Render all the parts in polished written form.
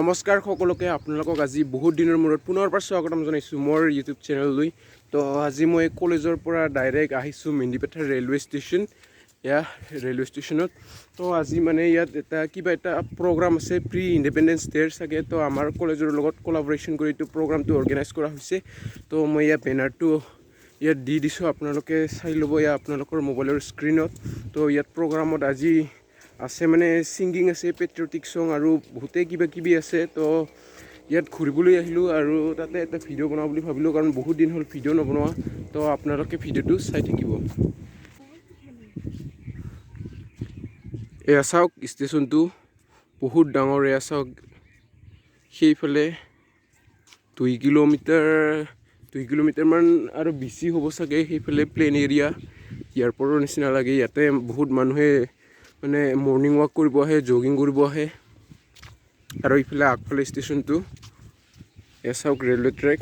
নমস্কাৰ সকলোকে আপোনালোকক আজি বহুত দিনৰ মূৰত পুনৰবাৰ স্বাগতম জনাইছোঁ মোৰ ইউটিউব চেনেললৈ। তো আজি মই কলেজৰ পৰা ডাইৰেক্ট আহিছোঁ মেন্দিপাথাৰ ৰেলৱে ষ্টেচন। ৰেলৱে ষ্টেচনত তো আজি মানে ইয়াত কিবা এটা প্ৰগ্ৰাম আছে, প্ৰি ইণ্ডিপেণ্ডেন্স ডেৰ চাগে। তো আমাৰ কলেজৰ লগত কোলাবৰেশ্যন কৰি এইটো প্ৰগ্ৰামটো অৰ্গেনাইজ কৰা হৈছে। তো মই ইয়াত বেনাৰটো ইয়াত দি দিছোঁ, আপোনালোকে চাই ল'ব আপোনালোকৰ মোবাইলৰ স্ক্ৰীণত। তো ইয়াত প্ৰগ্ৰামত আজি আছে মানে ছিংগিং আছে, পেট্ৰিয়টিক ছং আৰু বহুতেই কিবা কিবি আছে। তো ইয়াত ঘূৰিবলৈ আহিলোঁ আৰু তাতে এটা ভিডিঅ' বনাওঁ বুলি ভাবিলোঁ, কাৰণ বহুত দিন হ'ল ভিডিঅ' নবনোৱা। তো আপোনালোকে ভিডিঅ'টো চাই থাকিব। এয়া চাওক ষ্টেচনটো বহুত ডাঙৰ। এয়া চাওক সেইফালে 2 কিলোমিটাৰমান আৰু বেছি হ'ব চাগে। সেইফালে প্লেন এৰিয়া, এয়াৰপৰ্টৰ নিচিনা লাগে। ইয়াতে বহুত মানুহে মানে মৰ্ণিং ৱাক কৰিব আহে, জগিং কৰিব আহে। আৰু ইফালে আগফালে ষ্টেচনটো এয়া চাওক ৰেলৱে ট্ৰেক।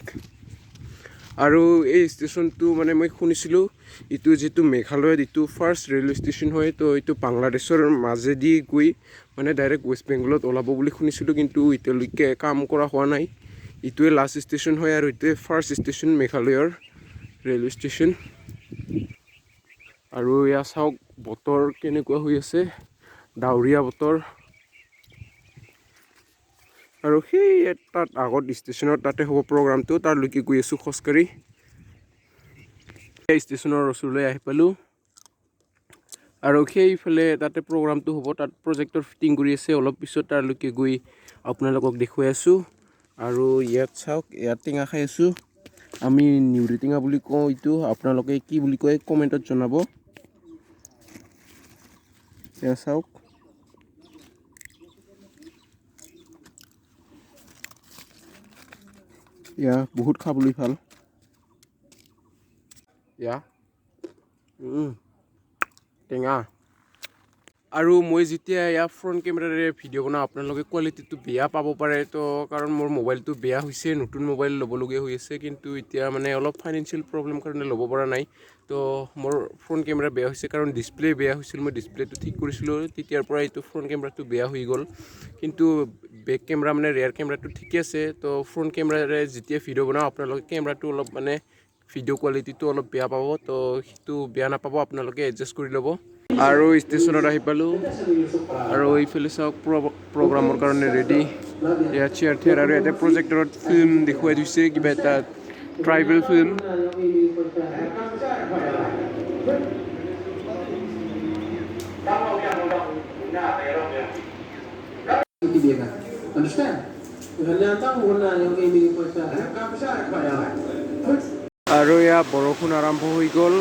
আৰু এই ষ্টেচনটো মানে মই শুনিছিলোঁ এইটো যিটো মেঘালয়ত এইটো ফাৰ্ষ্ট ৰেলৱে ষ্টেচন হয়। তো এইটো বাংলাদেশৰ মাজেদি গৈ মানে ডাইৰেক্ট ৱেষ্ট বেংগলত ওলাব বুলি শুনিছিলোঁ, কিন্তু এতিয়ালৈকে কাম কৰা হোৱা নাই। এইটোৱে লাষ্ট ষ্টেচন হয় আৰু এইটোৱে ফাৰ্ষ্ট ষ্টেচন মেঘালয়ৰ ৰেলৱে ষ্টেচন। আৰু এয়া চাওক বতৰ কেনেকুৱা হৈ আছে, ডাৱৰীয়া বতৰ। আৰু সেই তাত আগত ষ্টেচনত তাতে হ'ব প্ৰগ্ৰামটো, তাৰলৈকে গৈ আছোঁ খোজকাঢ়ি। ষ্টেচনৰ ওচৰলৈ আহি পালোঁ আৰু সেইফালে তাতে প্ৰগ্ৰামটো হ'ব, তাত প্ৰজেক্টৰ ফিটিং কৰি আছে। অলপ পিছত তাৰলৈকে গৈ আপোনালোকক দেখুৱাই আছোঁ। আৰু ইয়াত চাওক, ইয়াত টেঙা খাই আছোঁ। আমি নিউৰি টেঙা বুলি কওঁ এইটো, আপোনালোকে কি বুলি কয় কমেণ্টত জনাব। এয়া চাওক এয়া বহুত খাবলৈ ভাল। এয়া টেঙা। আৰু মই যেতিয়া ইয়াৰ ফ্ৰণ্ট কেমেৰাৰে ভিডিঅ' বনাওঁ, আপোনালোকে কোৱালিটিটো বেয়া পাব পাৰে। তো কাৰণ মোৰ মোবাইলটো বেয়া হৈছে, নতুন মোবাইল ল'বলগীয়া হৈ আছে, কিন্তু এতিয়া মানে অলপ ফাইনেন্সিয়েল প্ৰব্লেম কাৰণে ল'ব পৰা নাই। তো মোৰ ফ্ৰণ্ট কেমেৰা বেয়া হৈছে, কাৰণ ডিছপ্লে বেয়া হৈছিল। মই ডিছপ্লেটো ঠিক কৰিছিলোঁ, তেতিয়াৰ পৰা এইটো ফ্ৰণ্ট কেমেৰাটো বেয়া হৈ গ'ল। কিন্তু বেক কেমেৰা মানে ৰেয়াৰ কেমেৰাটো ঠিকে আছে। তো ফ্ৰণ্ট কেমেৰাৰে যেতিয়া ভিডিঅ' বনাওঁ, আপোনালোকে কেমেৰাটো অলপ মানে ভিডিঅ' কোৱালিটিটো অলপ বেয়া পাব। তো সেইটো বেয়া নাপাব, আপোনালোকে এডজাষ্ট কৰি ল'ব। আৰু ষ্টেচনত আহি পালোঁ আৰু এইফালে চাওক প্ৰগ্ৰামৰ কাৰণে ৰেডি। ইয়াত চেয়াৰ থিয়াৰ আৰু ইয়াতে প্ৰজেক্টৰত ফিল্ম দেখুৱাই দিছে, কিবা এটা ট্ৰাইবেল ফিল্ম। আৰু এয়া বৰষুণ আৰম্ভ হৈ গ'ল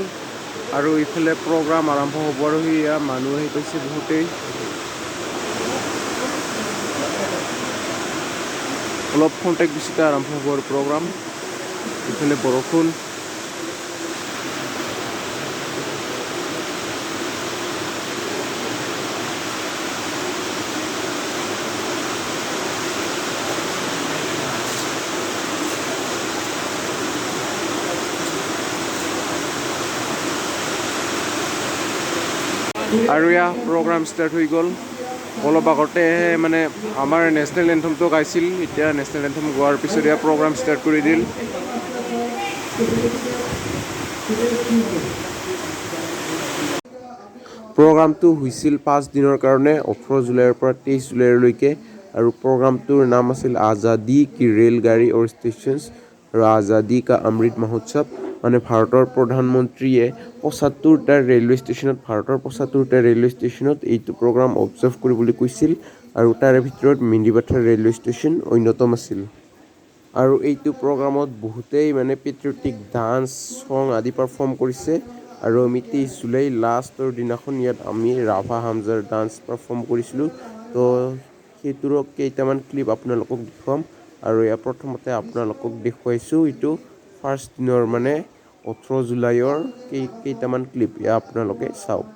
আৰু ইফালে প্ৰগ্ৰাম আৰম্ভ হ'ব। আৰু সেয়া মানুহ আহি পাইছে বহুতেই। অলপ কণ্টেক্ট বেছিকৈ আৰম্ভ হ'ব আৰু প্ৰগ্ৰাম। ইফালে বৰষুণ। আৰু এয়া প্ৰগ্ৰাম ষ্টাৰ্ট হৈ গ'ল। অলপ আগতে মানে আমাৰ নেশ্যনেল এন্থমটো গাইছিল। এতিয়া নেশ্যনেল এন্থম গোৱাৰ পিছত এয়া প্ৰগ্ৰাম ষ্টাৰ্ট কৰি দিল। প্ৰগ্ৰামটো হৈছিল 5 দিনৰ কাৰণে, 18 জুলাইৰ পৰা 23 জুলাইলৈকে। আৰু প্ৰগ্ৰামটোৰ নাম আছিল আজাদী কি ৰেল গাড়ী অৰ ষ্টেচনছ আৰু আজাদী কা অমৃত মহোৎসৱ। মানে ভাৰতৰ প্ৰধানমন্ত্ৰীয়ে 75টা ৰেলৱে ষ্টেচনত, ভাৰতৰ 75টা ৰেলৱে ষ্টেচনত এইটো প্ৰগ্ৰাম অবজাৰ্ভ কৰিবলৈ কৈছিল। আৰু তাৰে ভিতৰত মেন্দিপাথাৰ ৰেলৱে ষ্টেচন অন্যতম আছিল। আৰু এইটো প্ৰগ্ৰামত বহুতেই মানে পেট্ৰিয়টিক ডান্স, ছং আদি পাৰফৰ্ম কৰিছে। আৰু আমি 23 জুলাই লাষ্টৰ দিনাখন ইয়াত আমি ৰাভা হামজাৰ ডান্স পাৰফৰ্ম কৰিছিলোঁ। তো সেইটোৰো কেইটামান ক্লিপ আপোনালোকক দেখুৱাম। আৰু ইয়াৰ প্ৰথমতে আপোনালোকক দেখুৱাইছোঁ এইটো ফাৰ্ষ্ট দিনৰ মানে 18 জুলাইৰ কেইটামান ক্লিপ। ইয়াত আপোনালোকে চাওক।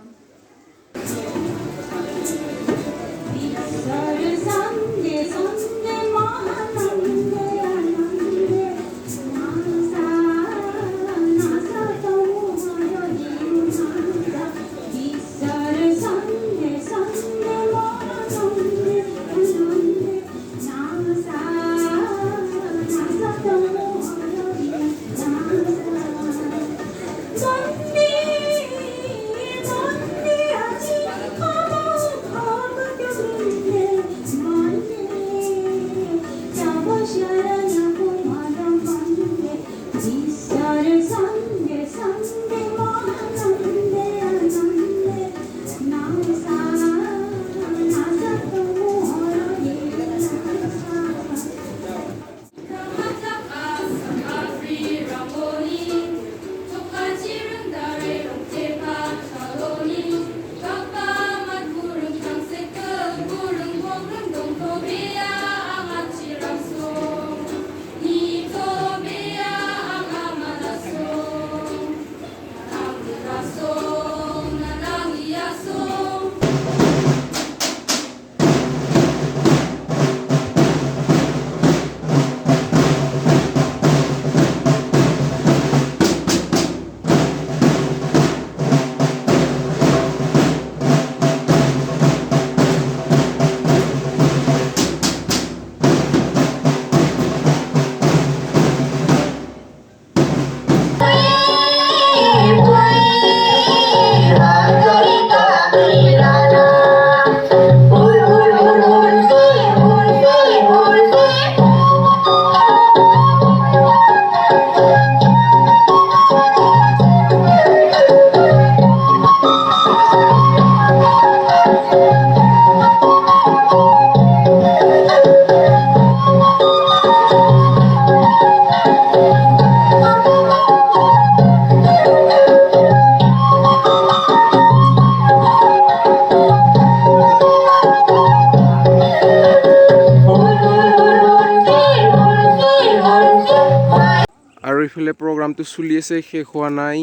ইফালে প্ৰগ্ৰামটো চলি আছে, শেষ হোৱা নাই।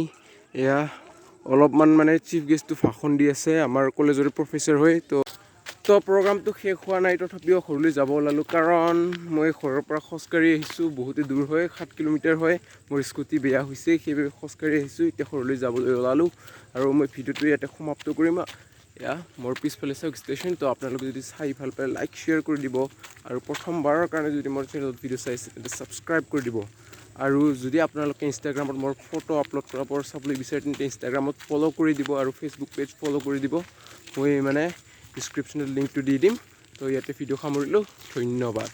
এয়া অলপমান মানে চিফ গেষ্টটো ভাষণ দি আছে আমাৰ কলেজৰে প্ৰফেচাৰ হয়। তো প্ৰগ্ৰামটো শেষ হোৱা নাই, তথাপিও ঘৰলৈ যাব ওলালোঁ, কাৰণ মই ঘৰৰ পৰা খোজকাঢ়ি আহিছোঁ। বহুতে দূৰ হয়, 7 কিলোমিটাৰ হয়। মোৰ স্কুটি বেয়া হৈছে, সেইবাবে খোজকাঢ়ি আহিছোঁ। এতিয়া ঘৰলৈ যাবলৈ ওলালোঁ আৰু মই ভিডিঅ'টো ইয়াতে সমাপ্ত কৰিম। এয়া মোৰ পিছফালে চাওক ষ্টেচন। তো আপোনালোকে যদি চাই ভাল পায় লাইক শ্বেয়াৰ কৰি দিব, আৰু প্ৰথমবাৰৰ কাৰণে যদি মোৰ চেনেলত ভিডিঅ' চাইছে তেন্তে ছাবস্ক্ৰাইব কৰি দিব। আৰু যদি আপোনালোকে ইনষ্টাগ্ৰামত মোৰ ফটো আপলোড কৰাৰ পৰা চাবলৈ বিচাৰে তেন্তে ইনষ্টাগ্ৰামত ফ'ল' কৰি দিব আৰু ফেচবুক পেজ ফ'ল' কৰি দিব। মই মানে ডিছক্ৰিপশ্যনত লিংকটো দি দিম। তো ইয়াতে ভিডিঅ' সামৰিলোঁ, ধন্যবাদ।